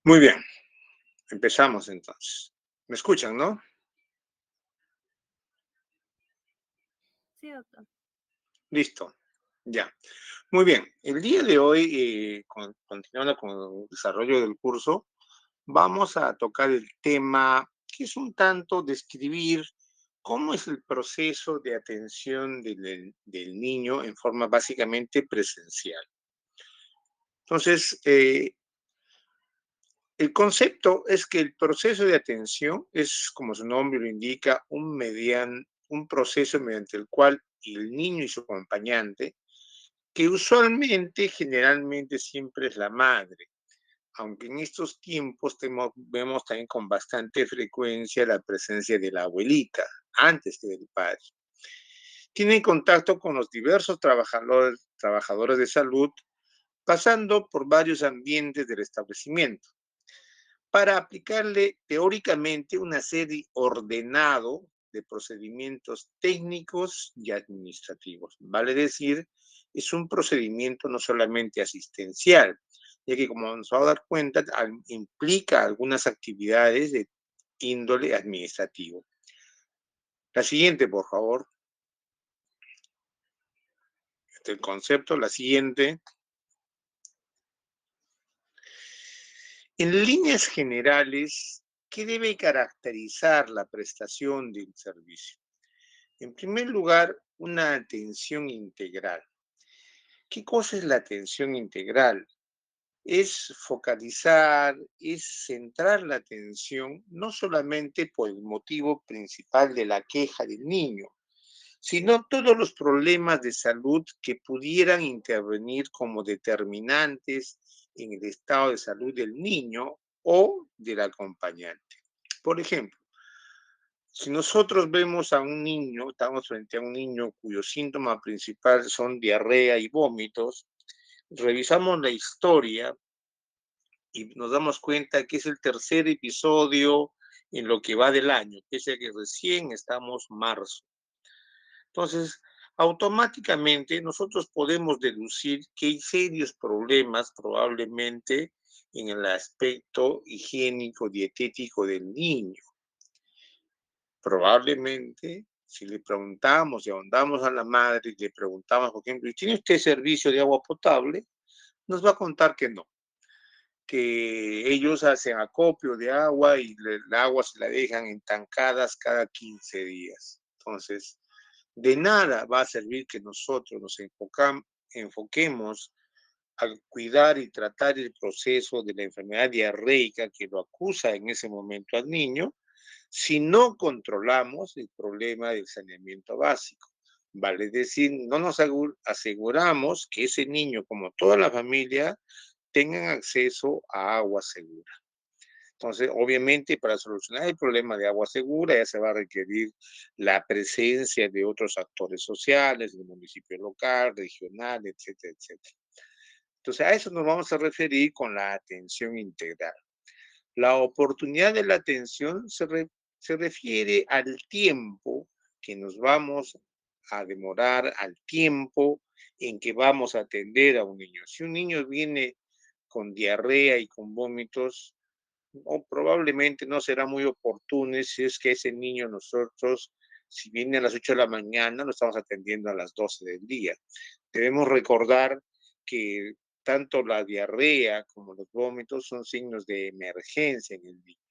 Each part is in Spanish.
Muy bien, empezamos entonces. ¿Me escuchan, no? Sí, doctor. Listo, ya. Muy bien, el día de hoy, continuando con el desarrollo del curso, vamos a tocar el tema que es un tanto describir cómo es el proceso de atención del niño en forma básicamente presencial. Entonces, el concepto es que el proceso de atención es, como su nombre lo indica, un proceso mediante el cual el niño y su acompañante, que usualmente, generalmente siempre es la madre, aunque en estos tiempos vemos también con bastante frecuencia la presencia de la abuelita, antes que del padre. Tienen contacto con los diversos trabajadores de salud, pasando por varios ambientes del establecimiento para aplicarle teóricamente una serie ordenado de procedimientos técnicos y administrativos. Vale decir, es un procedimiento no solamente asistencial, ya que como nos va a dar cuenta, implica algunas actividades de índole administrativo. La siguiente, por favor, el concepto, la siguiente. En líneas generales, ¿qué debe caracterizar la prestación del servicio? En primer lugar, una atención integral. ¿Qué cosa es la atención integral? Es focalizar, es centrar la atención no solamente por el motivo principal de la queja del niño, sino todos los problemas de salud que pudieran intervenir como determinantes en el estado de salud del niño o del acompañante. Por ejemplo, si nosotros vemos a un niño, estamos frente a un niño cuyo síntoma principal son diarrea y vómitos, revisamos la historia y nos damos cuenta que es el tercer episodio en lo que va del año, pese a que recién estamos marzo. Entonces, automáticamente nosotros podemos deducir que hay serios problemas probablemente en el aspecto higiénico dietético del niño. Probablemente, si le preguntamos y ahondamos a la madre y le preguntamos, por ejemplo, ¿y tiene usted servicio de agua potable? Nos va a contar que no, que ellos hacen acopio de agua y el agua se la dejan en tancadas cada 15 días. Entonces, de nada va a servir que nosotros enfoquemos a cuidar y tratar el proceso de la enfermedad diarreica que lo acusa en ese momento al niño, si no controlamos el problema del saneamiento básico. Vale decir, no nos aseguramos que ese niño, como toda la familia, tengan acceso a agua segura. Entonces, obviamente, para solucionar el problema de agua segura ya se va a requerir la presencia de otros actores sociales, del municipio local, regional, etcétera, etcétera. Entonces, a eso nos vamos a referir con la atención integral. La oportunidad de la atención se refiere al tiempo que nos vamos a demorar, al tiempo en que vamos a atender a un niño. Si un niño viene con diarrea y con vómitos, no, probablemente no será muy oportuno si es que ese niño nosotros, si viene a las 8 de la mañana, lo estamos atendiendo a las 12 del día. Debemos recordar que tanto la diarrea como los vómitos son signos de emergencia en el niño.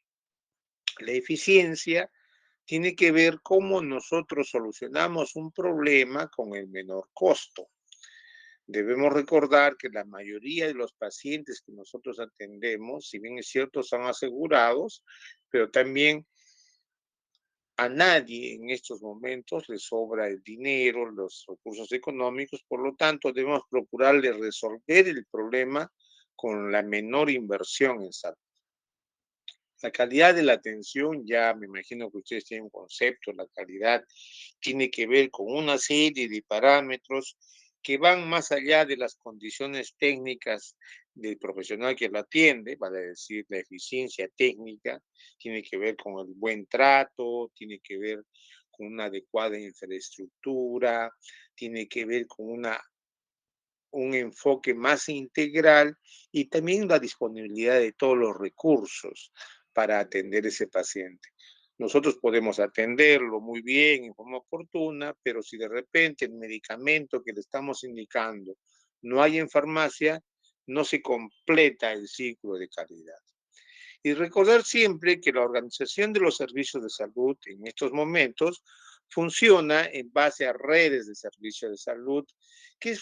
La eficiencia tiene que ver cómo nosotros solucionamos un problema con el menor costo. Debemos recordar que la mayoría de los pacientes que nosotros atendemos, si bien es cierto, son asegurados, pero también a nadie en estos momentos le sobra el dinero, los recursos económicos, por lo tanto debemos procurarle resolver el problema con la menor inversión en salud. La calidad de la atención, ya me imagino que ustedes tienen un concepto, la calidad tiene que ver con una serie de parámetros que van más allá de las condiciones técnicas del profesional que lo atiende, vale decir, la eficiencia técnica, tiene que ver con el buen trato, tiene que ver con una adecuada infraestructura, tiene que ver con un enfoque más integral y también la disponibilidad de todos los recursos para atender a ese paciente. Nosotros podemos atenderlo muy bien, en forma oportuna, pero si de repente el medicamento que le estamos indicando no hay en farmacia, no se completa el ciclo de calidad. Y recordar siempre que la organización de los servicios de salud en estos momentos funciona en base a redes de servicios de salud. ¿Qué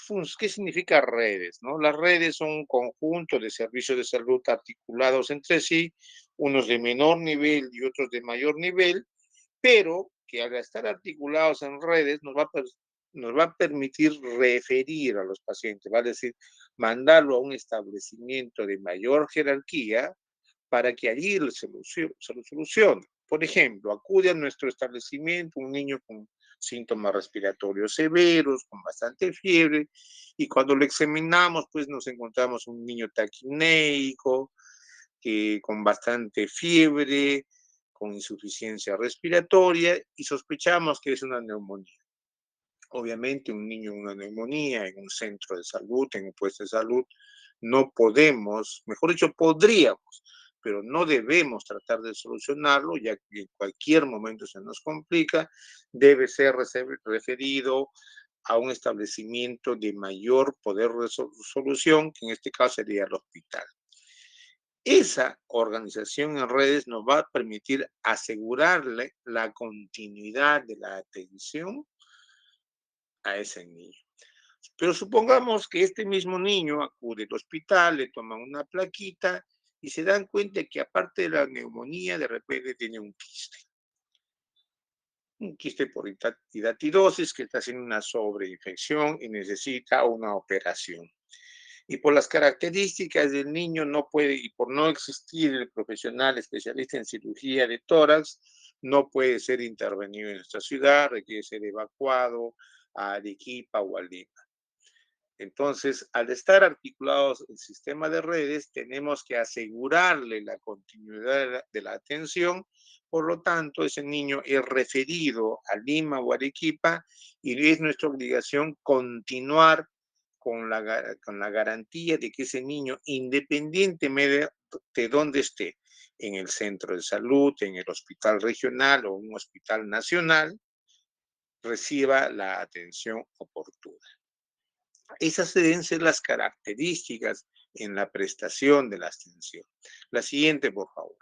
significa redes? ¿No? Las redes son un conjunto de servicios de salud articulados entre sí, unos de menor nivel y otros de mayor nivel, pero que al estar articulados en redes nos va a permitir referir a los pacientes, va a decir, mandarlo a un establecimiento de mayor jerarquía para que allí se lo solucione. Por ejemplo, acude a nuestro establecimiento un niño con síntomas respiratorios severos, con bastante fiebre, y cuando lo examinamos, pues nos encontramos un niño taquineico, con bastante fiebre, con insuficiencia respiratoria, y sospechamos que es una neumonía. Obviamente, un niño en una neumonía, en un centro de salud, en un puesto de salud, no podemos, mejor dicho, podríamos, pero no debemos tratar de solucionarlo, ya que en cualquier momento se nos complica, debe ser referido a un establecimiento de mayor poder de solución, que en este caso sería el hospital. Esa organización en redes nos va a permitir asegurarle la continuidad de la atención a ese niño. Pero supongamos que este mismo niño acude al hospital, le toman una plaquita y se dan cuenta que aparte de la neumonía, de repente tiene un quiste por hidatidosis que está haciendo una sobreinfección y necesita una operación. Y por las características del niño no puede, y por no existir el profesional especialista en cirugía de tórax, no puede ser intervenido en nuestra ciudad, requiere ser evacuado a Arequipa o a Lima. Entonces, al estar articulados el sistema de redes, tenemos que asegurarle la continuidad de la atención. Por lo tanto, ese niño es referido a Lima o Arequipa y es nuestra obligación continuar con la garantía de que ese niño, independientemente de dónde esté, en el centro de salud, en el hospital regional o un hospital nacional, reciba la atención oportuna. Esas deben ser las características en la prestación de la atención. La siguiente, por favor.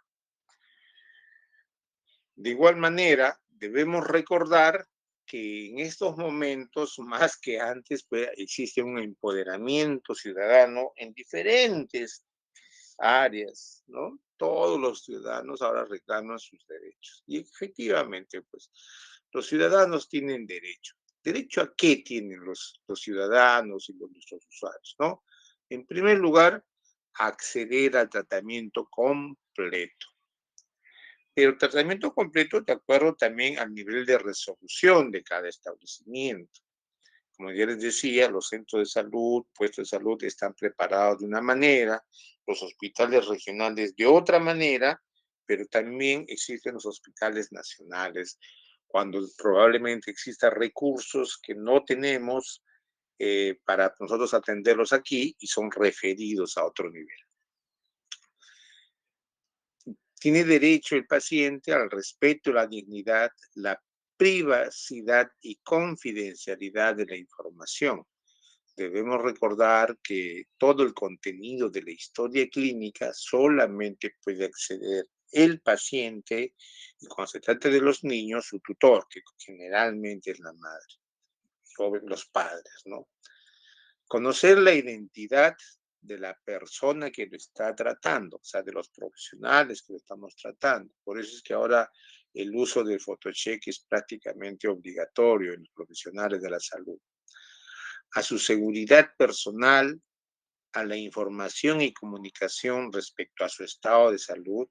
De igual manera, debemos recordar que en estos momentos, más que antes, pues, existe un empoderamiento ciudadano en diferentes áreas, ¿no? Todos los ciudadanos ahora reclaman sus derechos. Y efectivamente, pues, los ciudadanos tienen derecho. ¿Derecho a qué tienen los ciudadanos y nuestros usuarios, no? En primer lugar, acceder al tratamiento completo. Pero tratamiento completo de acuerdo también al nivel de resolución de cada establecimiento. Como ya les decía, los centros de salud, puestos de salud están preparados de una manera, los hospitales regionales de otra manera, pero también existen los hospitales nacionales, cuando probablemente existan recursos que no tenemos para nosotros atenderlos aquí y son referidos a otro nivel. Tiene derecho el paciente al respeto, la dignidad, la privacidad y confidencialidad de la información. Debemos recordar que todo el contenido de la historia clínica solamente puede acceder el paciente y cuando se trata de los niños, su tutor, que generalmente es la madre o los padres, ¿no? Conocer la identidad de la persona que lo está tratando, o sea, de los profesionales que lo estamos tratando. Por eso es que ahora el uso del photocheck es prácticamente obligatorio en los profesionales de la salud. A su seguridad personal, a la información y comunicación respecto a su estado de salud.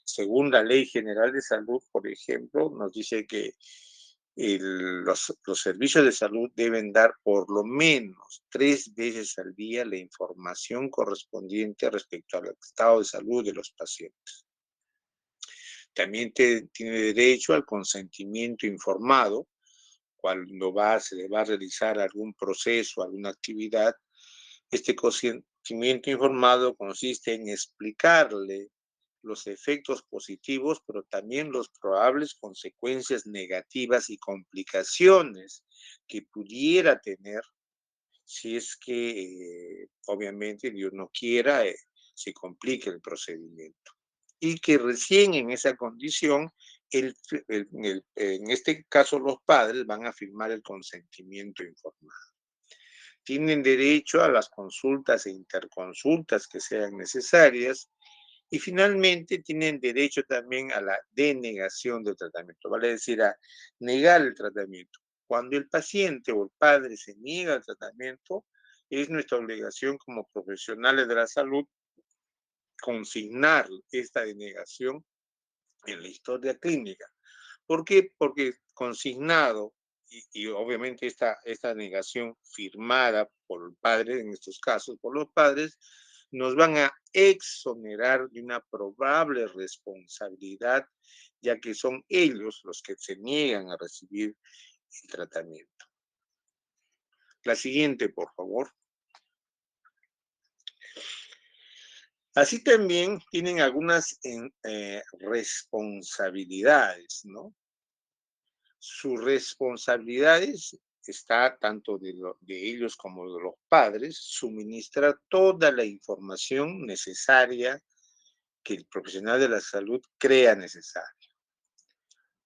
Según la Ley General de Salud, por ejemplo, nos dice que los servicios de salud deben dar por lo menos 3 veces al día la información correspondiente respecto al estado de salud de los pacientes. También tiene derecho al consentimiento informado cuando se le va a realizar algún proceso, alguna actividad, Este consentimiento informado consiste en explicarle los efectos positivos, pero también las probables consecuencias negativas y complicaciones que pudiera tener si es que, obviamente, Dios no quiera, se complique el procedimiento. Y que recién en esa condición, en este caso los padres van a firmar el consentimiento informado. Tienen derecho a las consultas e interconsultas que sean necesarias y finalmente tienen derecho también a la denegación del tratamiento, vale decir, a negar el tratamiento. Cuando el paciente o el padre se niega al tratamiento, es nuestra obligación como profesionales de la salud consignar esta denegación en la historia clínica. ¿Por qué? Porque consignado y obviamente esta negación firmada por el padre, en estos casos por los padres, nos van a exonerar de una probable responsabilidad, ya que son ellos los que se niegan a recibir el tratamiento. La siguiente, por favor. Así también tienen algunas responsabilidades, ¿no? Sus responsabilidades está tanto de ellos como de los padres, suministrar toda la información necesaria que el profesional de la salud crea necesaria.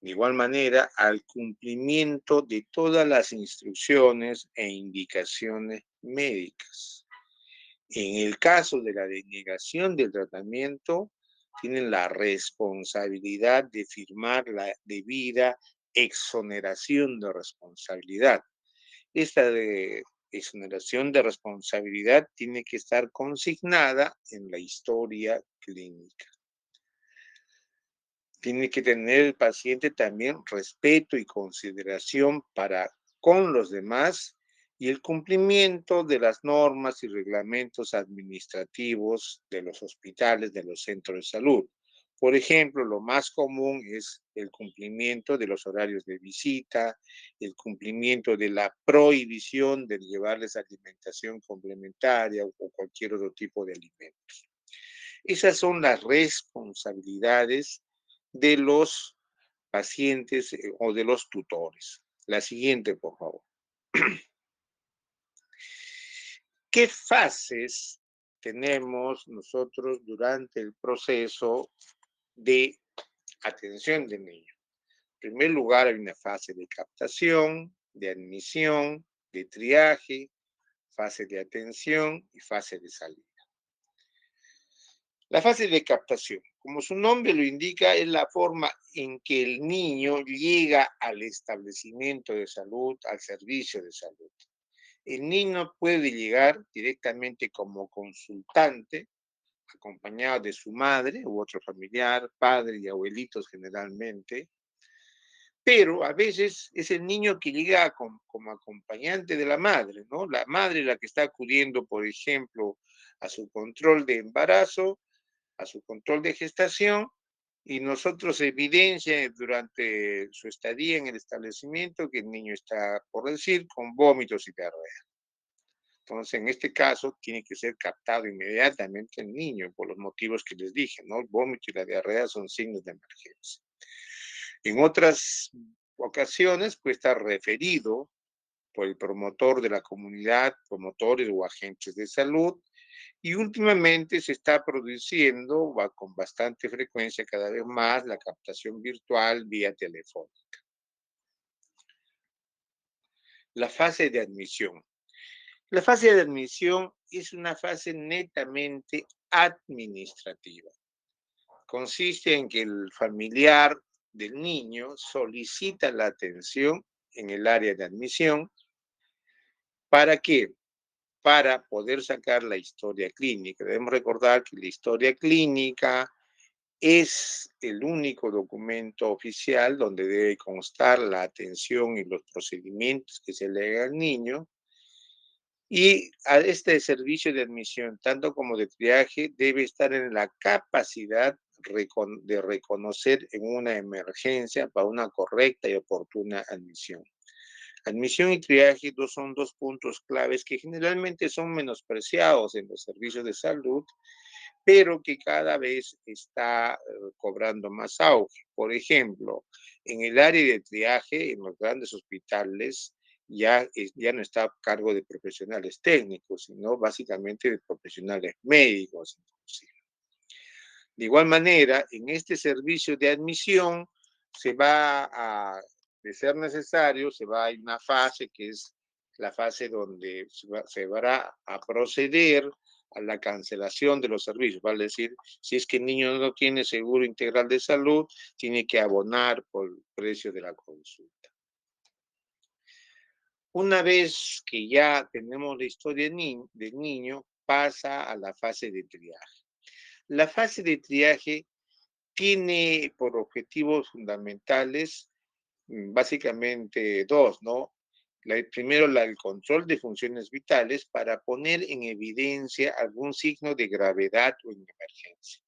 De igual manera, al cumplimiento de todas las instrucciones e indicaciones médicas. En el caso de la denegación del tratamiento, tienen la responsabilidad de firmar la debida exoneración de responsabilidad. Esta exoneración de responsabilidad tiene que estar consignada en la historia clínica. Tiene que tener el paciente también respeto y consideración para con los demás y el cumplimiento de las normas y reglamentos administrativos de los hospitales, de los centros de salud. Por ejemplo, lo más común es el cumplimiento de los horarios de visita, el cumplimiento de la prohibición de llevarles alimentación complementaria o cualquier otro tipo de alimentos. Esas son las responsabilidades de los pacientes o de los tutores. La siguiente, por favor. ¿Qué fases tenemos nosotros durante el proceso de atención del niño? En primer lugar, hay una fase de captación, de admisión, de triaje, fase de atención y fase de salida. La fase de captación, como su nombre lo indica, es la forma en que el niño llega al establecimiento de salud, al servicio de salud. El niño puede llegar directamente como consultante, acompañado de su madre u otro familiar, padre y abuelitos generalmente, pero a veces es el niño que llega como acompañante de la madre, ¿no? La madre la que está acudiendo, por ejemplo, a su control de embarazo, a su control de gestación, y nosotros evidencia durante su estadía en el establecimiento que el niño está, por decir, con vómitos y diarrea. Entonces, en este caso, tiene que ser captado inmediatamente el niño, por los motivos que les dije, ¿no? El vómito y la diarrea son signos de emergencia. En otras ocasiones, puede estar referido por el promotor de la comunidad, promotores o agentes de salud, y últimamente se está produciendo, va con bastante frecuencia cada vez más, la captación virtual vía telefónica. La fase de admisión. La fase de admisión es una fase netamente administrativa. Consiste en que el familiar del niño solicita la atención en el área de admisión. ¿Para qué? Para poder sacar la historia clínica. Debemos recordar que la historia clínica es el único documento oficial donde debe constar la atención y los procedimientos que se le haga al niño. Y a este servicio de admisión, tanto como de triaje, debe estar en la capacidad de reconocer en una emergencia para una correcta y oportuna admisión. Admisión y triaje son dos puntos claves que generalmente son menospreciados en los servicios de salud, pero que cada vez está cobrando más auge. Por ejemplo, en el área de triaje, en los grandes hospitales, ya no está a cargo de profesionales técnicos, sino básicamente de profesionales médicos, inclusive. De igual manera, en este servicio de admisión se va a, de ser necesario, se va a una fase que es la fase donde se va a proceder a la cancelación de los servicios, vale decir, si es que el niño no tiene seguro integral de salud, tiene que abonar por el precio de la consulta. Una vez que ya tenemos la historia del niño, pasa a la fase de triaje. La fase de triaje tiene por objetivos fundamentales básicamente dos, ¿no? Primero, el control de funciones vitales para poner en evidencia algún signo de gravedad o emergencia.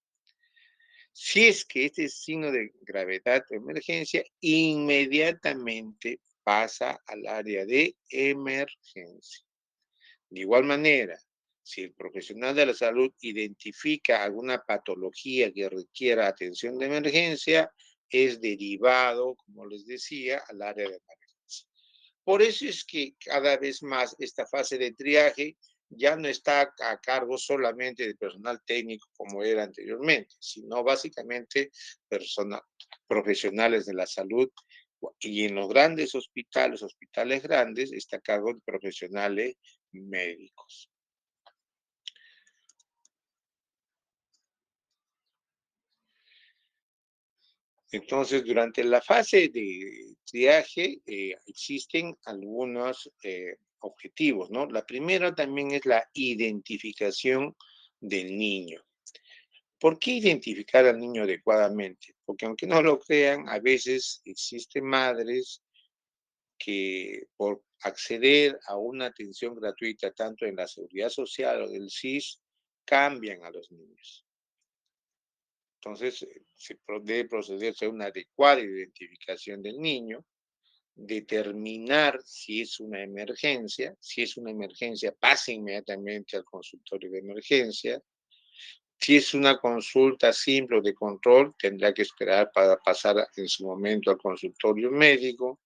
Si es que este signo de gravedad o emergencia, inmediatamente pasa al área de emergencia. De igual manera, si el profesional de la salud identifica alguna patología que requiera atención de emergencia, es derivado, como les decía, al área de emergencia. Por eso es que cada vez más esta fase de triaje ya no está a cargo solamente del personal técnico como era anteriormente, sino básicamente profesionales de la salud, y en los grandes hospitales grandes, está a cargo de profesionales médicos. Entonces, durante la fase de triaje existen algunos objetivos, ¿no? La primera también es la identificación del niño. ¿Por qué identificar al niño adecuadamente? Porque aunque no lo crean, a veces existen madres que por acceder a una atención gratuita, tanto en la Seguridad Social o del SIS, cambian a los niños. Entonces, debe procederse a una adecuada identificación del niño, determinar si es una emergencia. Si es una emergencia, pase inmediatamente al consultorio de emergencia. Si es una consulta simple o de control, tendrá que esperar para pasar en su momento al consultorio médico.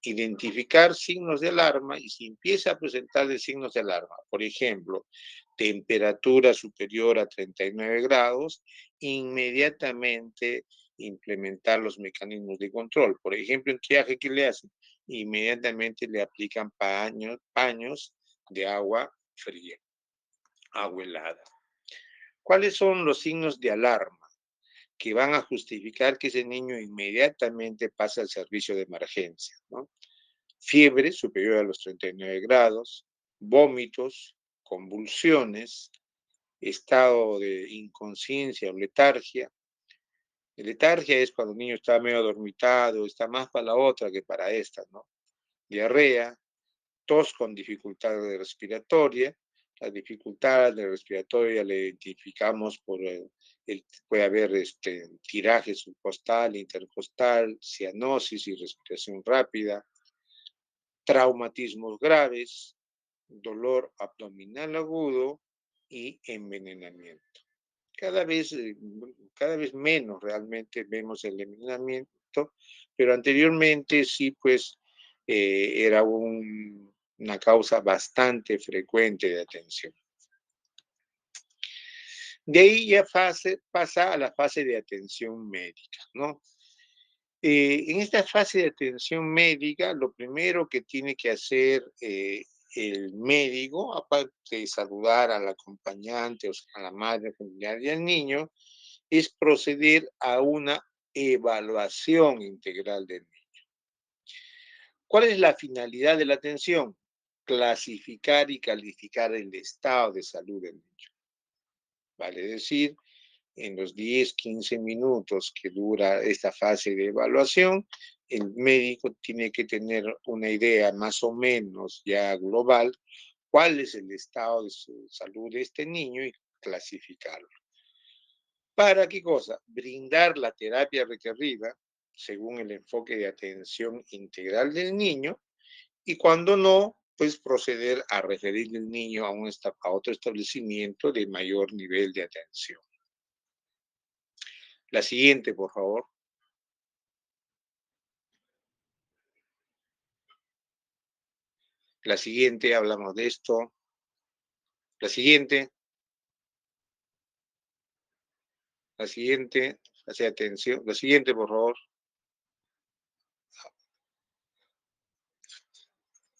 Identificar signos de alarma, y si empieza a presentar signos de alarma, por ejemplo, temperatura superior a 39 grados, inmediatamente implementar los mecanismos de control. Por ejemplo, en triaje, ¿qué le hacen? Inmediatamente le aplican paños de agua fría, agua helada. ¿Cuáles son los signos de alarma que van a justificar que ese niño inmediatamente pase al servicio de emergencia, ¿no? Fiebre superior a los 39 grados, vómitos, convulsiones, estado de inconsciencia o letargia. Letargia es cuando el niño está medio adormitado, está más para la otra que para esta, ¿no? Diarrea, tos con dificultad respiratoria. La dificultad de respiratoria la identificamos por puede haber tiraje subcostal, intercostal, cianosis y respiración rápida, traumatismos graves, dolor abdominal agudo y envenenamiento. Cada vez, cada vez menos realmente vemos el envenenamiento, pero anteriormente sí, pues era una causa bastante frecuente de atención. De ahí ya pasa a la fase de atención médica, ¿no? En esta fase de atención médica, lo primero que tiene que hacer el médico, aparte de saludar al acompañante, o sea, a la madre familiar y al niño, es proceder a una evaluación integral del niño. ¿Cuál es la finalidad de la atención? Clasificar y calificar el estado de salud del niño. Vale decir, en los 10, 15 minutos que dura esta fase de evaluación, el médico tiene que tener una idea más o menos ya global cuál es el estado de salud de este niño y clasificarlo. ¿Para qué cosa? Brindar la terapia requerida según el enfoque de atención integral del niño y cuando no, pues proceder a referir el niño a otro establecimiento de mayor nivel de atención. La siguiente, por favor. La siguiente, hablamos de esto. La siguiente, hace atención. La siguiente, por favor.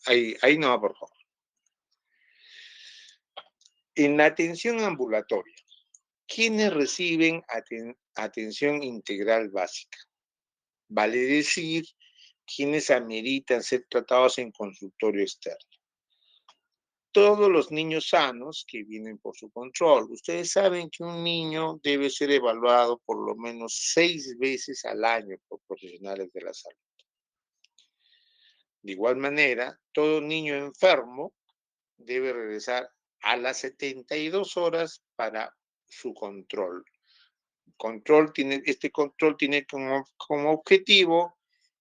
Ahí no, por favor. En la atención ambulatoria, ¿quiénes reciben atención integral básica? Vale decir, quienes ameritan ser tratados en consultorio externo. Todos los niños sanos que vienen por su control. Ustedes saben que un niño debe ser evaluado por lo menos 6 veces al año por profesionales de la salud. De igual manera, todo niño enfermo debe regresar a las 72 horas para su control. Este control tiene como objetivo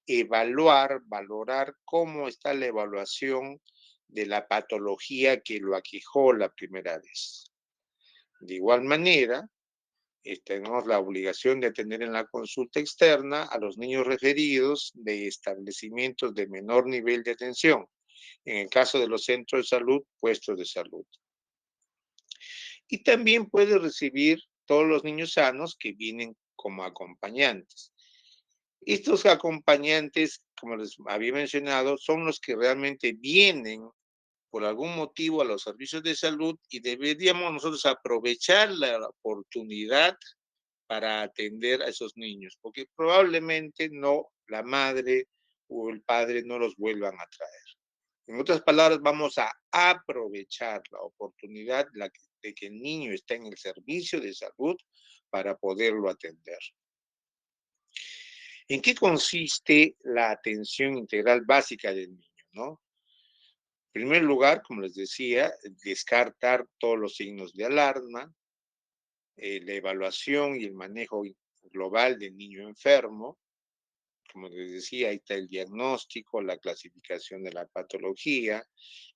evaluar, valorar cómo está la evaluación de la patología que lo aquejó la primera vez. De igual manera, tenemos la obligación de atender en la consulta externa a los niños referidos de establecimientos de menor nivel de atención. En el caso de los centros de salud, puestos de salud. Y también puede recibir todos los niños sanos que vienen como acompañantes. Estos acompañantes, como les había mencionado, son los que realmente vienen por algún motivo a los servicios de salud y deberíamos nosotros aprovechar la oportunidad para atender a esos niños, porque probablemente no la madre o el padre no los vuelvan a traer. En otras palabras, vamos a aprovechar la oportunidad de que el niño está en el servicio de salud para poderlo atender. ¿En qué consiste la atención integral básica del niño, no? En primer lugar, como les decía, descartar todos los signos de alarma, la evaluación y el manejo global del niño enfermo. Como les decía, ahí está el diagnóstico, la clasificación de la patología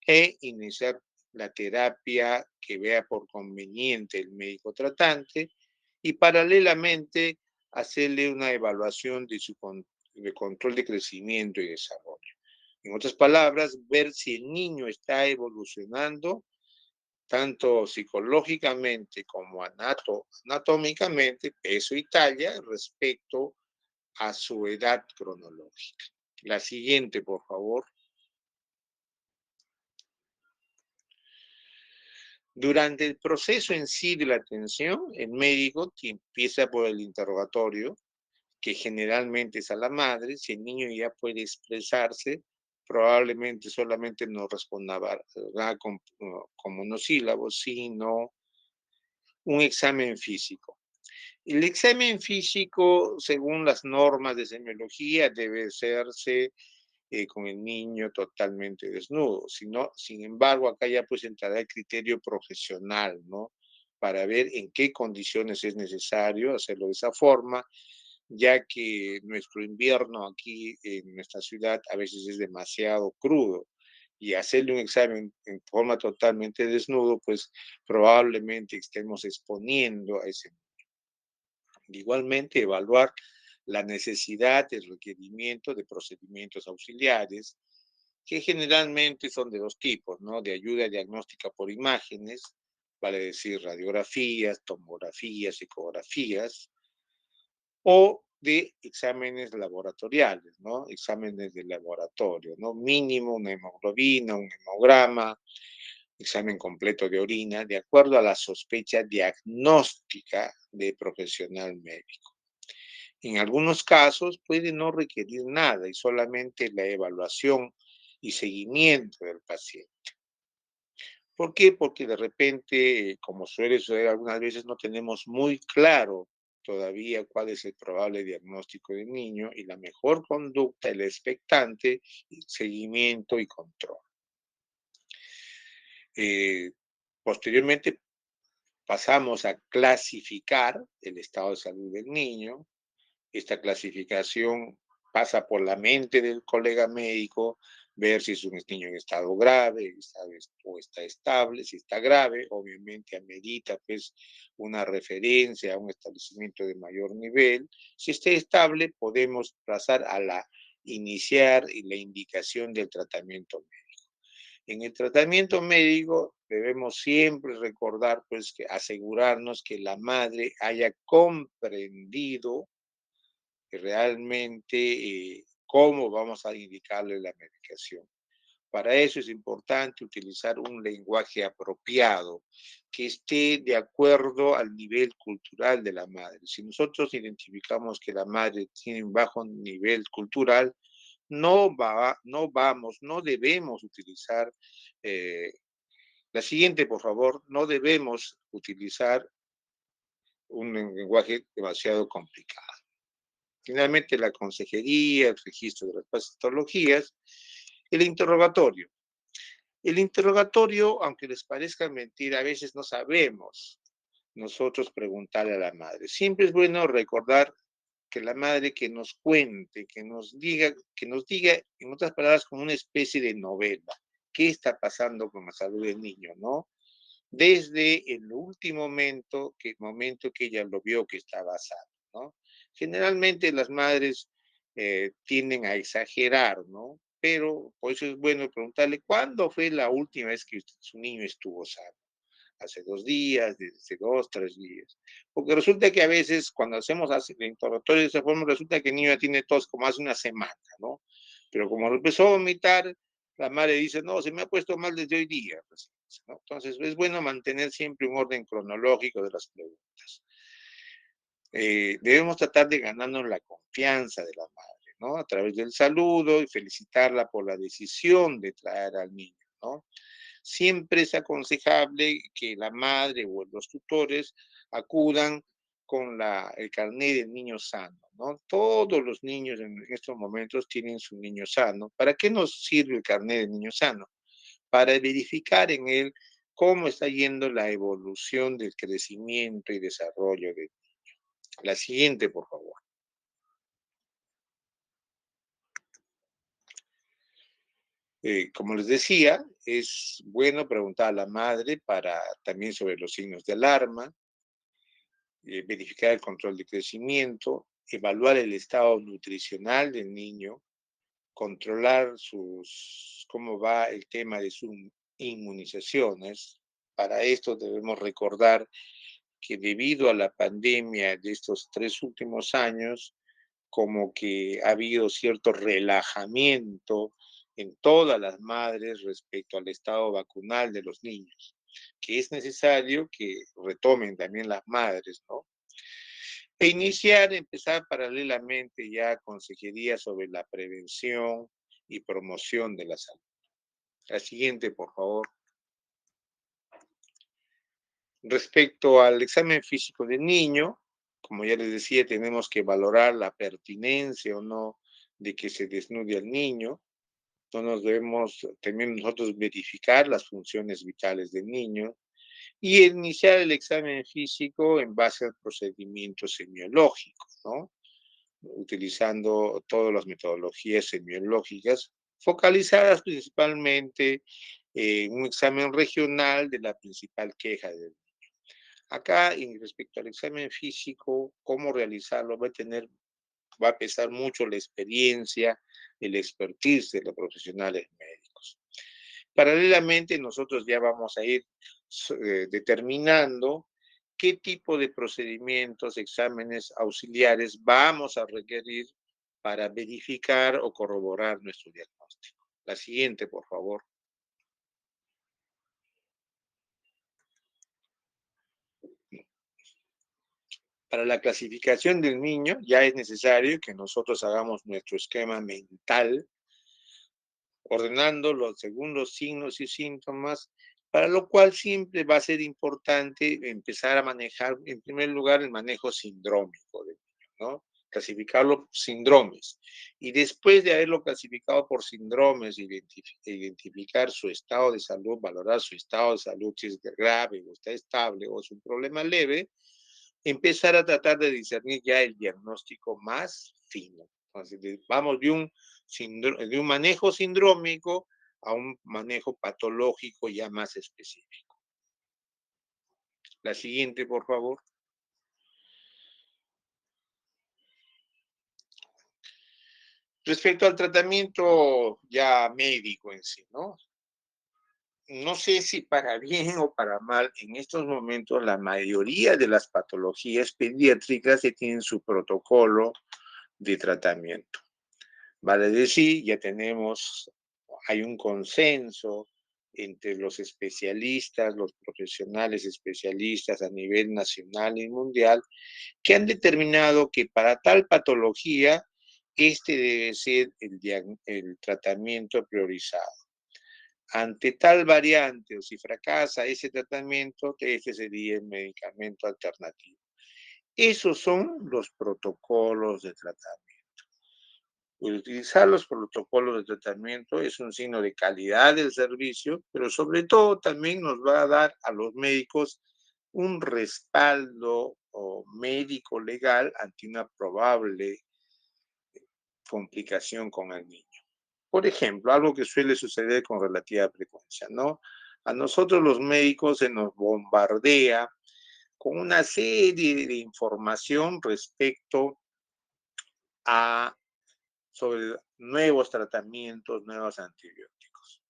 e iniciar la terapia que vea por conveniente el médico tratante y paralelamente hacerle una evaluación de control de crecimiento y desarrollo. En otras palabras, ver si el niño está evolucionando tanto psicológicamente como anatómicamente, peso y talla, respecto a su edad cronológica. La siguiente, por favor. Durante el proceso en sí de la atención, el médico empieza por el interrogatorio, que generalmente es a la madre. Si el niño ya puede expresarse, probablemente solamente no responderá con monosílabos, sino un examen físico. El examen físico, según las normas de semiología, debe hacerse con el niño totalmente desnudo. Sin embargo, acá ya pues entrará el criterio profesional, ¿no? Para ver en qué condiciones es necesario hacerlo de esa forma, ya que nuestro invierno aquí en nuestra ciudad a veces es demasiado crudo y hacerle un examen en forma totalmente desnudo, pues probablemente estemos exponiendo a ese. Igualmente, evaluar la necesidad, el requerimiento de procedimientos auxiliares, que generalmente son de dos tipos, ¿no? De ayuda diagnóstica por imágenes, vale decir radiografías, tomografías, ecografías, o de exámenes laboratoriales, ¿no? Exámenes de laboratorio, ¿no? Mínimo una hemoglobina, un hemograma, examen completo de orina, de acuerdo a la sospecha diagnóstica de profesional médico. En algunos casos puede no requerir nada y solamente la evaluación y seguimiento del paciente. ¿Por qué? Porque de repente, como suele suceder algunas veces, no tenemos muy claro todavía cuál es el probable diagnóstico del niño y la mejor conducta, el expectante, seguimiento y control. Posteriormente pasamos a clasificar el estado de salud del niño. Esta clasificación pasa por la mente del colega médico, ver si es un niño en estado grave o está estable. Si está grave, obviamente amerita pues una referencia a un establecimiento de mayor nivel. Si está estable, podemos pasar a la iniciar y la indicación del tratamiento médico. En el tratamiento médico debemos siempre recordar, pues, que asegurarnos que la madre haya comprendido realmente cómo vamos a indicarle la medicación. Para eso es importante utilizar un lenguaje apropiado que esté de acuerdo al nivel cultural de la madre. Si nosotros identificamos que la madre tiene un bajo nivel cultural, no debemos utilizar, eh, la siguiente, por favor, no debemos utilizar un lenguaje demasiado complicado. Finalmente, la consejería, el registro de las patologías, el interrogatorio. El interrogatorio, aunque les parezca mentira, a veces no sabemos nosotros preguntarle a la madre. Siempre es bueno recordar que la madre que nos cuente, que nos diga, en otras palabras, como una especie de novela, qué está pasando con la salud del niño, ¿no? Desde el último momento que ella lo vio que estaba sano, ¿no? Generalmente las madres tienden a exagerar, ¿no? Pero por eso es bueno preguntarle, ¿cuándo fue la última vez que su niño estuvo sano? Hace 2 días, hace 2, 3 días. Porque resulta que a veces cuando hacemos el interrogatorio de esa forma, resulta que el niño ya tiene tos como hace una semana, ¿no? Pero como empezó a vomitar, la madre dice, no, se me ha puesto mal desde hoy día, pues, ¿no? Entonces es bueno mantener siempre un orden cronológico de las preguntas. Debemos tratar de ganarnos la confianza de la madre, ¿no? A través del saludo y felicitarla por la decisión de traer al niño, ¿no? Siempre es aconsejable que la madre o los tutores acudan con el carnet del niño sano, ¿no? Todos los niños en estos momentos tienen su niño sano. ¿Para qué nos sirve el carnet del niño sano? Para verificar en él cómo está yendo la evolución del crecimiento y desarrollo del niño. La siguiente, por favor. Como les decía, es bueno preguntar a la madre para también sobre los signos de alarma, verificar el control de crecimiento, evaluar el estado nutricional del niño, controlar cómo va el tema de sus inmunizaciones. Para esto debemos recordar que debido a la pandemia de estos 3 últimos años, como que ha habido cierto relajamiento en todas las madres respecto al estado vacunal de los niños, que es necesario que retomen también las madres, ¿no? Empezar paralelamente ya consejería sobre la prevención y promoción de la salud. La siguiente, por favor. Respecto al examen físico del niño, como ya les decía, tenemos que valorar la pertinencia o no de que se desnude al niño. No nos debemos también nosotros verificar las funciones vitales del niño y iniciar el examen físico en base al procedimiento semiológico, ¿no? Utilizando todas las metodologías semiológicas, focalizadas principalmente en un examen regional de la principal queja del niño. Acá, en respecto al examen físico, cómo realizarlo, va a pesar mucho la experiencia, el expertise de los profesionales médicos. Paralelamente, nosotros ya vamos a ir determinando qué tipo de procedimientos, exámenes auxiliares vamos a requerir para verificar o corroborar nuestro diagnóstico. La siguiente, por favor. Para la clasificación del niño ya es necesario que nosotros hagamos nuestro esquema mental, ordenando los segundos signos y síntomas, para lo cual siempre va a ser importante empezar a manejar, en primer lugar, el manejo sindrómico del niño, ¿no? Clasificarlo por síndromes. Y después de haberlo clasificado por síndromes, identificar su estado de salud, valorar su estado de salud, si es grave o está estable o es un problema leve, empezar a tratar de discernir ya el diagnóstico más fino. Entonces, vamos de un manejo sindrómico a un manejo patológico ya más específico. La siguiente, por favor. Respecto al tratamiento ya médico en sí, ¿no? No sé si para bien o para mal, en estos momentos la mayoría de las patologías pediátricas ya tienen su protocolo de tratamiento. Vale decir, hay un consenso entre los especialistas, los profesionales especialistas a nivel nacional y mundial, que han determinado que para tal patología, este debe ser el tratamiento priorizado. Ante tal variante o si fracasa ese tratamiento, ese sería el medicamento alternativo. Esos son los protocolos de tratamiento. Utilizar los protocolos de tratamiento es un signo de calidad del servicio, pero sobre todo también nos va a dar a los médicos un respaldo médico legal ante una probable complicación con el niño. Por ejemplo, algo que suele suceder con relativa frecuencia, ¿no? A nosotros los médicos se nos bombardea con una serie de información respecto a sobre nuevos tratamientos, nuevos antibióticos.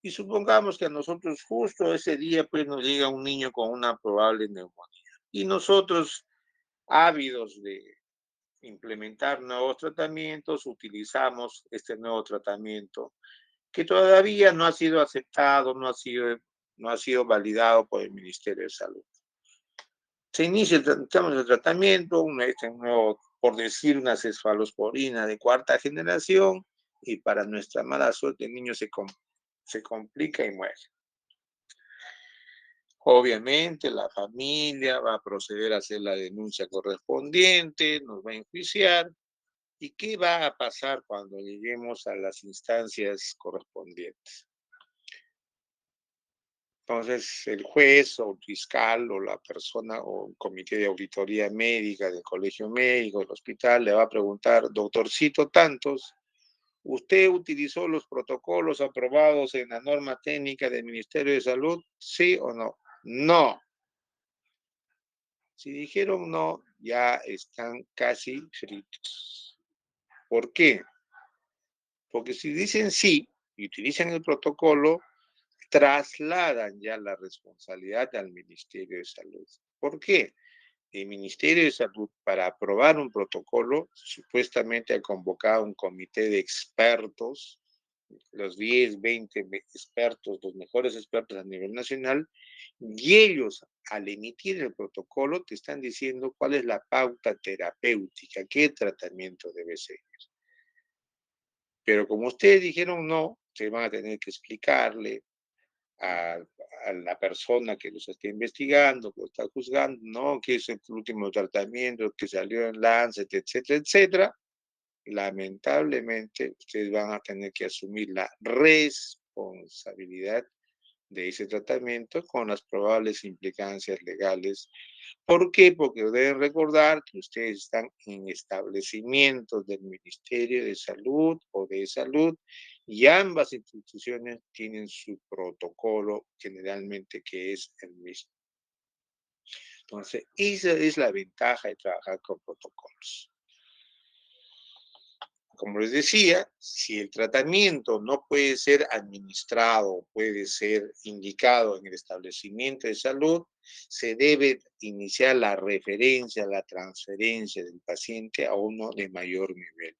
Y supongamos que a nosotros justo ese día pues nos llega un niño con una probable neumonía. Y nosotros, ávidos de implementar nuevos tratamientos, utilizamos este nuevo tratamiento que todavía no ha sido aceptado, no ha sido validado por el Ministerio de Salud. Se inicia el tratamiento, este nuevo, por decir, una cefalosporina de cuarta generación, y para nuestra mala suerte el niño se complica y muere. Obviamente la familia va a proceder a hacer la denuncia correspondiente, nos va a enjuiciar. ¿Y qué va a pasar cuando lleguemos a las instancias correspondientes? Entonces, el juez o el fiscal o la persona o el comité de auditoría médica del colegio médico, del hospital, le va a preguntar, doctorcito tantos, ¿usted utilizó los protocolos aprobados en la norma técnica del Ministerio de Salud? ¿Sí o no? No. Si dijeron no, ya están casi fritos. ¿Por qué? Porque si dicen sí y utilizan el protocolo, trasladan ya la responsabilidad al Ministerio de Salud. ¿Por qué? El Ministerio de Salud, para aprobar un protocolo, supuestamente ha convocado un comité de expertos, los 10, 20 expertos, los mejores expertos a nivel nacional, y ellos, al emitir el protocolo, te están diciendo cuál es la pauta terapéutica, qué tratamiento debe seguir. Pero como ustedes dijeron no, se van a tener que explicarle a, a la persona que los está investigando, que lo está juzgando, no, que es el último tratamiento que salió en Lancet, etcétera, etcétera. Lamentablemente, ustedes van a tener que asumir la responsabilidad de ese tratamiento con las probables implicancias legales. ¿Por qué? Porque deben recordar que ustedes están en establecimientos del Ministerio de Salud o de Salud y ambas instituciones tienen su protocolo generalmente que es el mismo. Entonces, esa es la ventaja de trabajar con protocolos. Como les decía, si el tratamiento no puede ser administrado, puede ser indicado en el establecimiento de salud, se debe iniciar la referencia, la transferencia del paciente a uno de mayor nivel.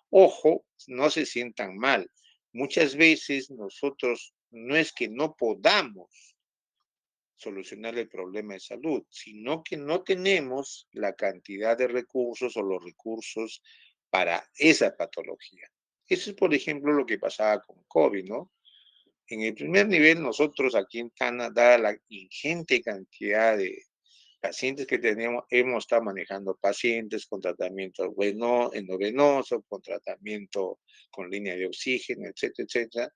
Ojo, no se sientan mal. Muchas veces nosotros no es que no podamos solucionar el problema de salud, sino que no tenemos la cantidad de recursos o los recursos para esa patología. Eso es, por ejemplo, lo que pasaba con COVID, ¿no? En el primer nivel, nosotros aquí en Tana, dada la ingente cantidad de pacientes que tenemos, hemos estado manejando pacientes con tratamiento endovenoso, con tratamiento con línea de oxígeno, etcétera, etcétera,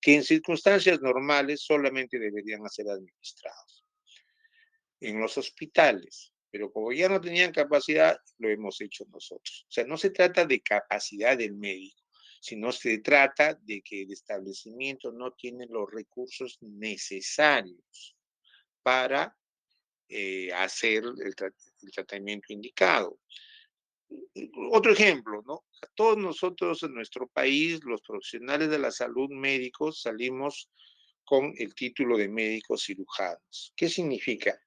que en circunstancias normales solamente deberían ser administrados. En los hospitales, Pero como ya no tenían capacidad, lo hemos hecho nosotros. O sea, no se trata de capacidad del médico, sino se trata de que el establecimiento no tiene los recursos necesarios para hacer el tratamiento indicado. Otro ejemplo, ¿no? Todos nosotros en nuestro país, los profesionales de la salud médicos, salimos con el título de médicos cirujanos. ¿Qué significa?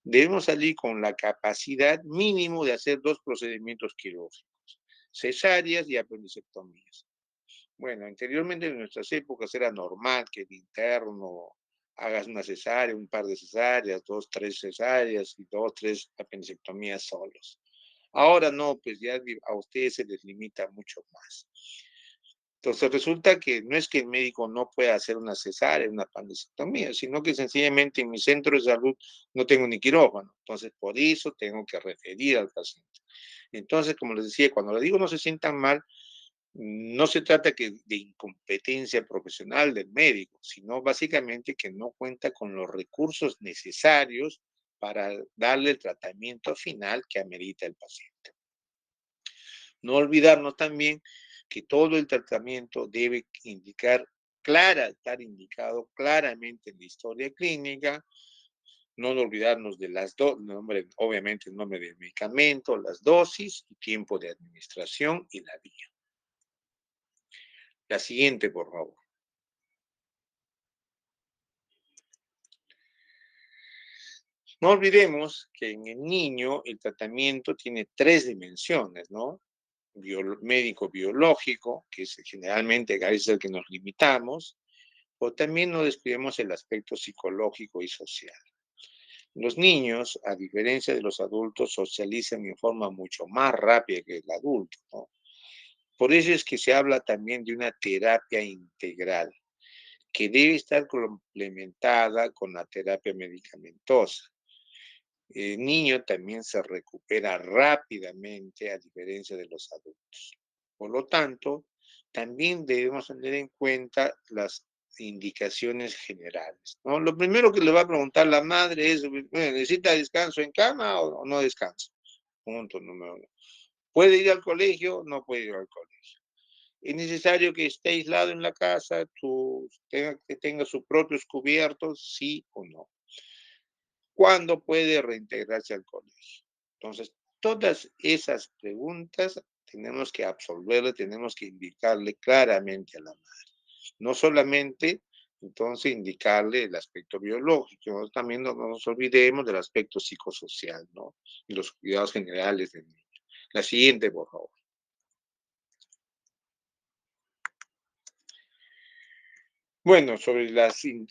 Debemos salir con la capacidad mínimo de hacer 2 procedimientos quirúrgicos, cesáreas y apendicectomías. Bueno, anteriormente en nuestras épocas era normal que el interno hagas una cesárea, un par de cesáreas, 2, 3 cesáreas y 2, 3 apendicectomías solos. Ahora no, pues ya a ustedes se les limita mucho más. Entonces resulta que no es que el médico no pueda hacer una cesárea, una apendicectomía, sino que sencillamente en mi centro de salud no tengo ni quirófano. Entonces por eso tengo que referir al paciente. Entonces, como les decía, cuando les digo no se sientan mal, no se trata de incompetencia profesional del médico, sino básicamente que no cuenta con los recursos necesarios para darle el tratamiento final que amerita el paciente. No olvidarnos también que todo el tratamiento debe estar indicado claramente en la historia clínica. No olvidarnos de las obviamente el nombre del medicamento, las dosis, y tiempo de administración y la vía. La siguiente, por favor. No olvidemos que en el niño el tratamiento tiene 3 dimensiones, ¿no? Médico biológico, que es generalmente a veces el que nos limitamos, o también no descuidemos el aspecto psicológico y social. Los niños, a diferencia de los adultos, socializan en forma mucho más rápida que el adulto, ¿no? Por eso es que se habla también de una terapia integral, que debe estar complementada con la terapia medicamentosa. El niño también se recupera rápidamente, a diferencia de los adultos. Por lo tanto, también debemos tener en cuenta las indicaciones generales, ¿no? Lo primero que le va a preguntar la madre es, bueno, ¿necesita descanso en cama o no descansa? Punto número uno. ¿Puede ir al colegio? No puede ir al colegio. ¿Es necesario que esté aislado en la casa, que tenga sus propios cubiertos? Sí o no. ¿Cuándo puede reintegrarse al colegio? Entonces, todas esas preguntas tenemos que absolverle, tenemos que indicarle claramente a la madre. No solamente, entonces, indicarle el aspecto biológico, ¿no? También no nos olvidemos del aspecto psicosocial, ¿no? Y los cuidados generales del niño. La siguiente, por favor. Bueno, sobre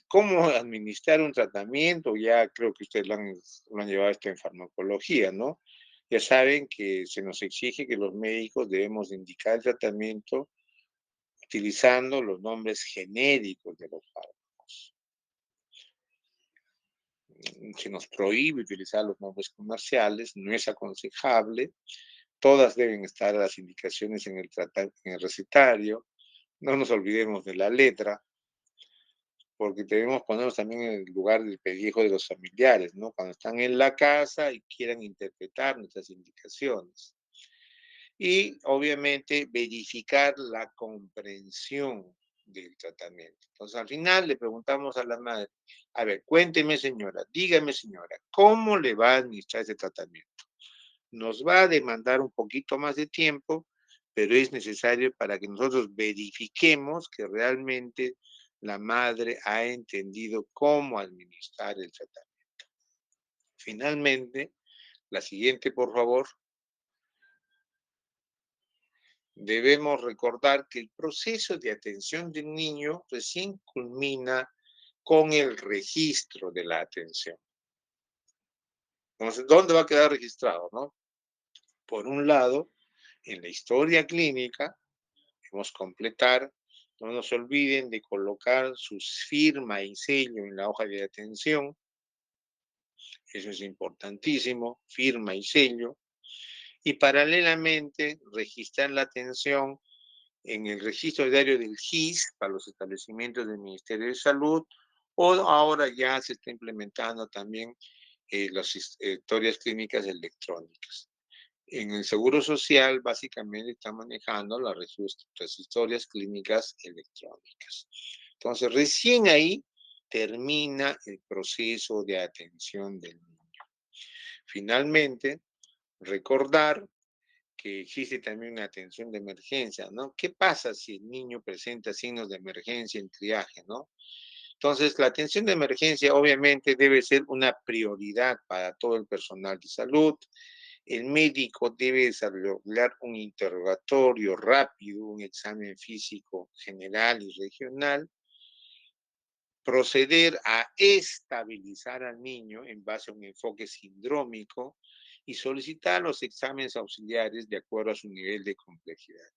cómo administrar un tratamiento, ya creo que ustedes lo han llevado esto en farmacología, ¿no? Ya saben que se nos exige que los médicos debemos indicar el tratamiento utilizando los nombres genéricos de los fármacos. Se nos prohíbe utilizar los nombres comerciales, no es aconsejable. Todas deben estar las indicaciones en el recetario. No nos olvidemos de la letra, porque debemos ponernos también en el lugar del pellejo de los familiares, ¿no? Cuando están en la casa y quieran interpretar nuestras indicaciones. Y obviamente verificar la comprensión del tratamiento. Entonces al final le preguntamos a la madre, a ver, cuénteme señora, dígame señora, ¿cómo le va a administrar ese tratamiento? Nos va a demandar un poquito más de tiempo, pero es necesario para que nosotros verifiquemos que realmente la madre ha entendido cómo administrar el tratamiento. Finalmente, la siguiente, por favor. Debemos recordar que el proceso de atención del niño recién culmina con el registro de la atención. Entonces, ¿dónde va a quedar registrado, no? Por un lado, en la historia clínica, debemos completar, no nos olviden de colocar su firma y sello en la hoja de atención, eso es importantísimo, firma y sello, y paralelamente registrar la atención en el registro diario del GIS para los establecimientos del Ministerio de Salud, o ahora ya se está implementando también las historias clínicas electrónicas. En el Seguro Social, básicamente, está manejando las historias clínicas electrónicas. Entonces, recién ahí termina el proceso de atención del niño. Finalmente, recordar que existe también una atención de emergencia, ¿no? ¿Qué pasa si el niño presenta signos de emergencia en triaje, ¿no? Entonces, la atención de emergencia obviamente debe ser una prioridad para todo el personal de salud. El médico debe desarrollar un interrogatorio rápido, un examen físico general y regional, proceder a estabilizar al niño en base a un enfoque sindrómico y solicitar los exámenes auxiliares de acuerdo a su nivel de complejidad.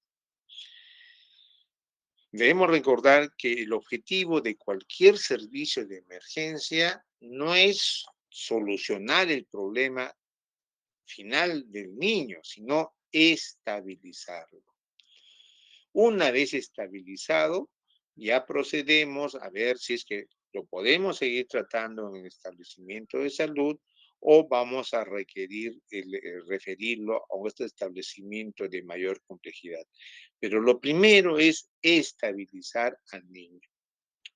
Debemos recordar que el objetivo de cualquier servicio de emergencia no es solucionar el problema final del niño, sino estabilizarlo. Una vez estabilizado, ya procedemos a ver si es que lo podemos seguir tratando en el establecimiento de salud o vamos a requerir referirlo a este establecimiento de mayor complejidad. Pero lo primero es estabilizar al niño.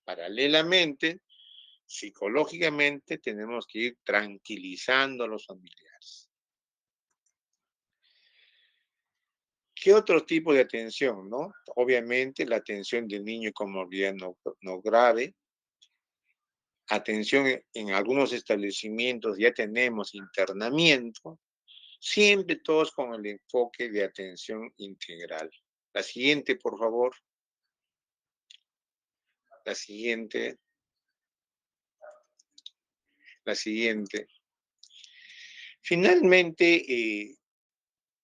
Paralelamente, psicológicamente, tenemos que ir tranquilizando a los familiares. ¿Qué otro tipo de atención, no? Obviamente, la atención del niño con movilidad no grave. Atención en algunos establecimientos ya tenemos internamiento. Siempre todos con el enfoque de atención integral. La siguiente, por favor. La siguiente. La siguiente. Finalmente,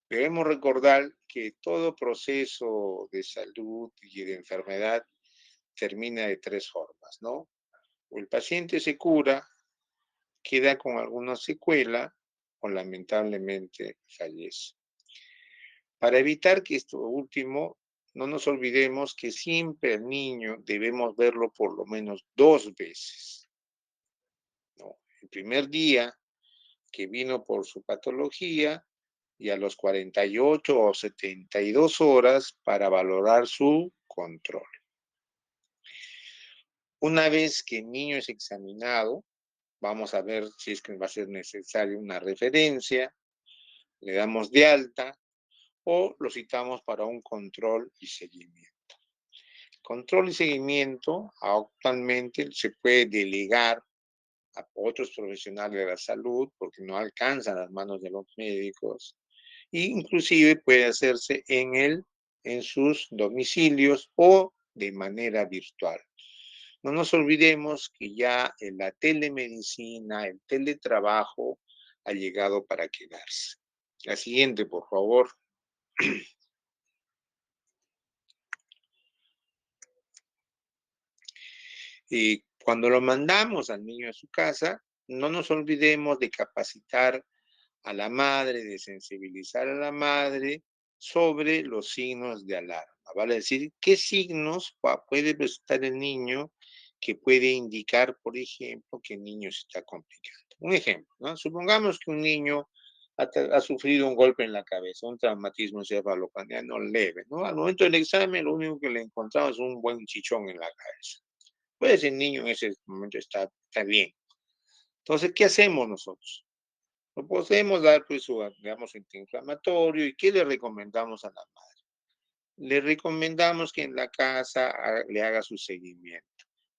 debemos recordar que todo proceso de salud y de enfermedad termina de tres formas, ¿no? O el paciente se cura, queda con alguna secuela o lamentablemente fallece. Para evitar que esto último, no nos olvidemos que siempre al niño debemos verlo por lo menos 2 veces, ¿no? El primer día que vino por su patología y a los 48 o 72 horas para valorar su control. Una vez que el niño es examinado, vamos a ver si es que va a ser necesaria una referencia, le damos de alta o lo citamos para un control y seguimiento. Control y seguimiento actualmente se puede delegar a otros profesionales de la salud porque no alcanzan las manos de los médicos e inclusive puede hacerse en sus domicilios o de manera virtual. No nos olvidemos que ya en la telemedicina, el teletrabajo ha llegado para quedarse. La siguiente, por favor. Y cuando lo mandamos al niño a su casa, no nos olvidemos de capacitar a la madre, de sensibilizar a la madre sobre los signos de alarma. Vale decir, ¿qué signos puede presentar el niño que puede indicar, por ejemplo, que el niño se está complicando? Un ejemplo, ¿no? Supongamos que un niño ha sufrido un golpe en la cabeza, un traumatismo encefalocraniano leve, ¿no? Al momento del examen, lo único que le encontramos es un buen chichón en la cabeza. Pues el niño en ese momento está bien. Entonces, ¿qué hacemos nosotros? No podemos dar, pues, digamos, antiinflamatorio. ¿Y qué le recomendamos a la madre? Le recomendamos que en la casa le haga su seguimiento.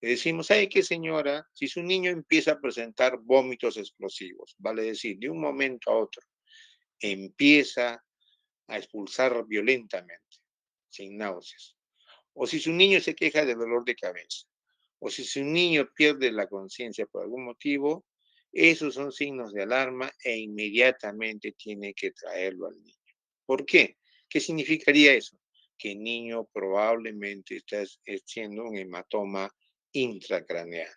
Le decimos, ¿sabe qué, señora? Si su niño empieza a presentar vómitos explosivos, vale decir, de un momento a otro, empieza a expulsar violentamente, sin náuseas. O si su niño se queja de dolor de cabeza, o si su niño pierde la conciencia por algún motivo, esos son signos de alarma e inmediatamente tiene que traerlo al niño. ¿Por qué? ¿Qué significaría eso? Que el niño probablemente está haciendo un hematoma intracraneal.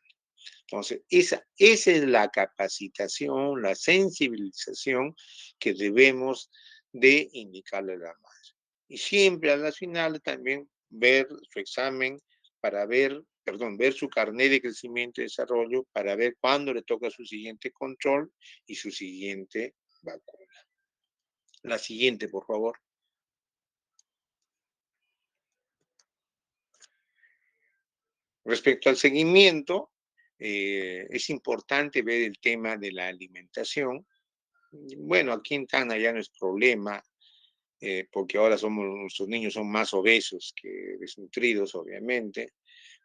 Entonces, esa es la capacitación, la sensibilización que debemos de indicarle a la madre. Y siempre a las finales también ver su examen para ver ver su carnet de crecimiento y desarrollo para ver cuándo le toca su siguiente control y su siguiente vacuna. La siguiente, por favor. Respecto al seguimiento, es importante ver el tema de la alimentación. Bueno, aquí en Tacna ya no es problema, porque ahora nuestros niños son más obesos que desnutridos, obviamente,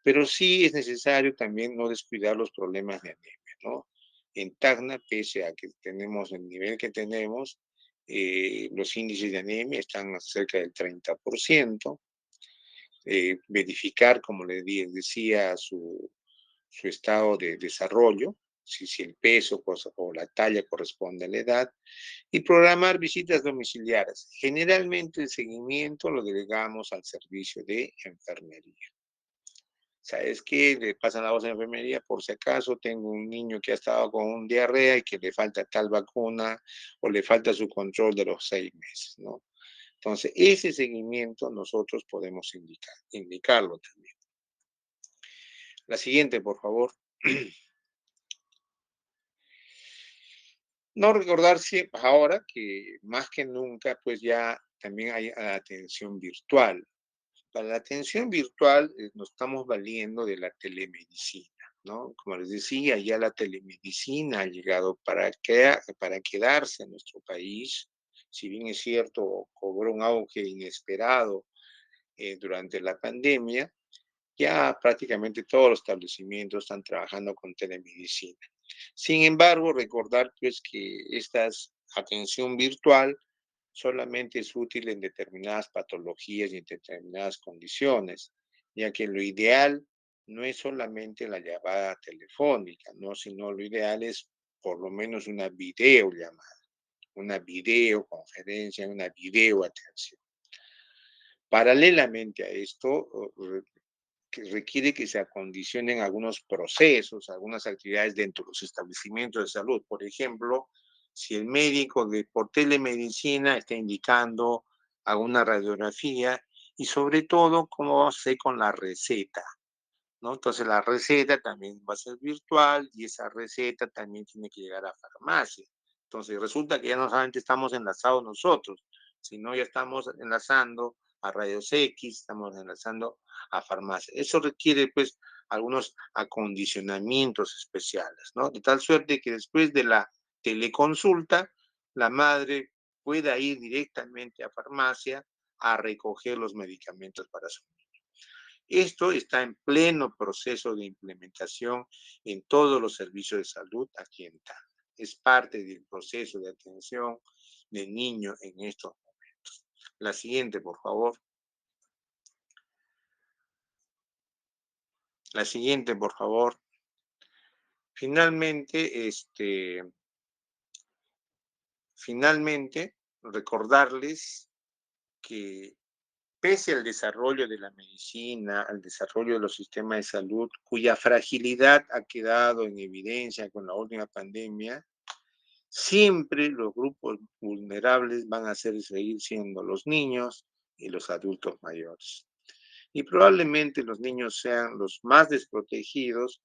pero sí es necesario también no descuidar los problemas de anemia, ¿no? En Tacna, pese a que tenemos el nivel que tenemos, los índices de anemia están cerca del 30%. Verificar, como decía, su estado de desarrollo, si el peso o la talla corresponde a la edad, y programar visitas domiciliarias. Generalmente el seguimiento lo delegamos al servicio de enfermería. ¿Sabes qué? Le pasan la voz a la enfermería, por si acaso tengo un niño que ha estado con un diarrea y que le falta tal vacuna o le falta su control de los 6 meses, ¿no? Entonces, ese seguimiento nosotros podemos indicarlo también. La siguiente, por favor. No recordarse ahora que más que nunca, pues ya también hay atención virtual. Para la atención virtual nos estamos valiendo de la telemedicina, ¿no? Como les decía, ya la telemedicina ha llegado para quedarse en nuestro país. Si bien es cierto, cobró un auge inesperado durante la pandemia, ya prácticamente todos los establecimientos están trabajando con telemedicina. Sin embargo, recordar pues que esta atención virtual solamente es útil en determinadas patologías y en determinadas condiciones, ya que lo ideal no es solamente la llamada telefónica, ¿no? Sino lo ideal es por lo menos una videollamada, una videoconferencia, una videoatención. Paralelamente a esto, que requiere que se acondicionen algunos procesos, algunas actividades dentro de los establecimientos de salud. Por ejemplo, si el médico por telemedicina está indicando alguna radiografía y sobre todo cómo va a ser con la receta, ¿no? Entonces la receta también va a ser virtual y esa receta también tiene que llegar a farmacia. Entonces resulta que ya no solamente estamos enlazados nosotros, sino ya estamos enlazando a rayos X, estamos enlazando a farmacia. Eso requiere pues algunos acondicionamientos especiales, ¿no? De tal suerte que después de la teleconsulta, la madre pueda ir directamente a farmacia a recoger los medicamentos para su niño. Esto está en pleno proceso de implementación en todos los servicios de salud aquí en Tacna. Es parte del proceso de atención del niño en estos momentos. La siguiente, por favor. La siguiente, por favor. Finalmente, recordarles que pese al desarrollo de la medicina, al desarrollo de los sistemas de salud, cuya fragilidad ha quedado en evidencia con la última pandemia, siempre los grupos vulnerables van a seguir siendo los niños y los adultos mayores. Y probablemente los niños sean los más desprotegidos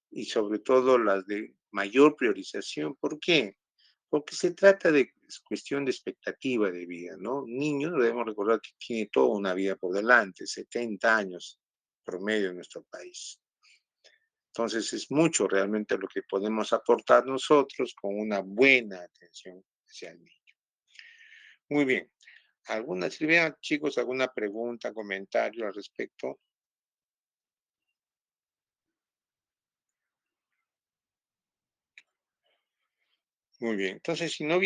y sobre todo las de mayor priorización. ¿Por qué? Porque se trata de cuestión de expectativa de vida, ¿no? Un niño, debemos recordar que tiene toda una vida por delante, 70 años promedio en nuestro país. Entonces es mucho realmente lo que podemos aportar nosotros con una buena atención hacia el niño. Muy bien. Si vean, chicos, alguna pregunta, comentario al respecto? Muy bien. Entonces, si no